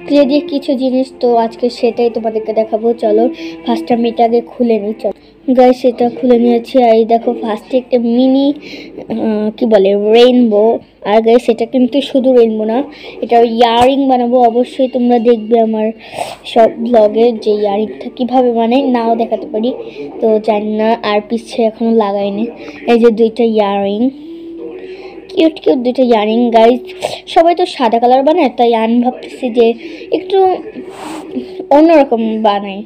Clay দিয়ে কিছু জিনিস তো আজকে সেটাই তোমাদেরকে দেখাবো। চলো ফার্স্ট আমি এটা আগে খুলে নিই। চলো গাইস, এটা খুলে নিয়েছি। আর এই দেখো ফার্স্টে একটা মিনি কি বলে রেইনবো। আর গাইস এটা কিন্তু শুধু রেইনবো না, এটা ইয়ারিং বানাবো। অবশ্যই তোমরা দেখবে আমার সব ব্লগে যে ইয়ারিংটা কীভাবে বানাই, নাও দেখাতে পারি, তো জানি না। আর পিছে এখনো লাগাইনি। এই যে দুইটা ইয়ারিং, কিউট কিউট দুইটা ইয়ারিং গাইস। সবাই তো সাদা কালার বানায়, তাই আমি ভাবতেছি যে একটু অন্যরকম বানাই,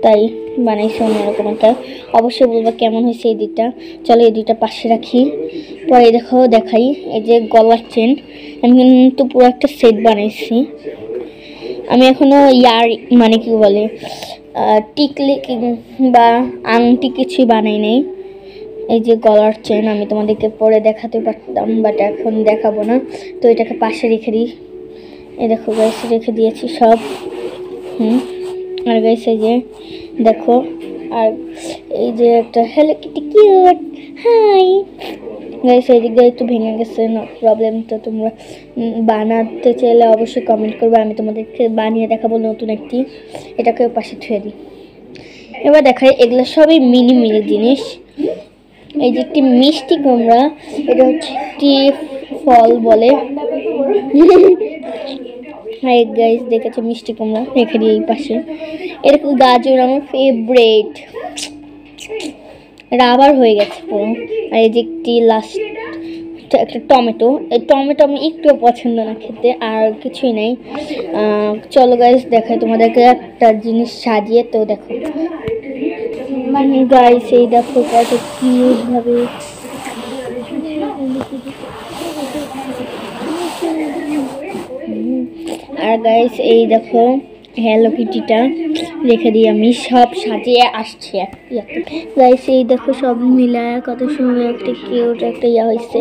তাই বানাইছি অন্যরকম একটা। অবশ্যই বলবো কেমন হয়েছে এই দুইটা। চলো এই দুইটা পাশে রাখি, পরে দেখো দেখাই। এই যে গলার চেন, আমি কিন্তু পুরো একটা সেট বানাইছি। আমি এখনো মানে কি বলে টিকলি বা আংটি কিছুই বানাই নাই। এই যে গলার চেন আমি তোমাদেরকে পরে দেখাতে পারতাম, বাট এখন দেখাবো না, তো এটাকে পাশে রেখে দিই। এই দেখো গাইস রেখে দিয়েছি সব। আর গাইস এই যে দেখো, আর এই যে একটা hello Kitty cute hi guys. এই দিক দিয়ে একটু ভেঙে গেছে, নো প্রবলেম। তো তোমরা বানাতে চাইলে অবশ্যই কমেন্ট করবে, আমি তোমাদেরকে বানিয়ে দেখাবো নতুন একটি। এটাকে পাশে ধুয়ে দিই। এবার দেখাই, এগুলো সবই মিনি মিনি জিনিস। এই যে একটি মিষ্টি কুমড়া, এটা হচ্ছে একটি ফল বলে। হাই গাইস, দেখেছে মিষ্টি কুমড়া, রেখে দিই এই পাশে। এরকম গাজর আমার ফেভারিট, রাবার হয়ে গেছে পুরো। আর এই যে একটি লাস্ট একটা টমেটো, এই টমেটো আমি একটু পছন্দ না খেতে, আর কিছুই নেই। চলো গাইস দেখাই তোমাদেরকে একটা জিনিস সাজিয়ে। তো দেখো গাইস, এই দেখো কত কিউট ভাবে। আর গাইস এই দেখো হ্যালো কিটিটা রেখে দিই, আমি সব সাজিয়ে আসছি গাইস। এই দেখো সব মিলায় কত সুন্দর একটা কিউট একটা হয়েছে,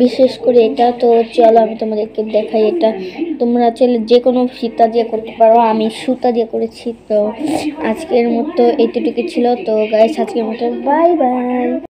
বিশেষ করে এটা। তো চলো আমি তোমাদেরকে দেখাই। এটা তোমরা চাইলে যে কোনো ফিতা দিয়ে করতে পারো, আমি সুতা দিয়ে করেছি। তো আজকের মতো এইটুকু ছিল। তো গাইস আজকের মতো বাই বাই।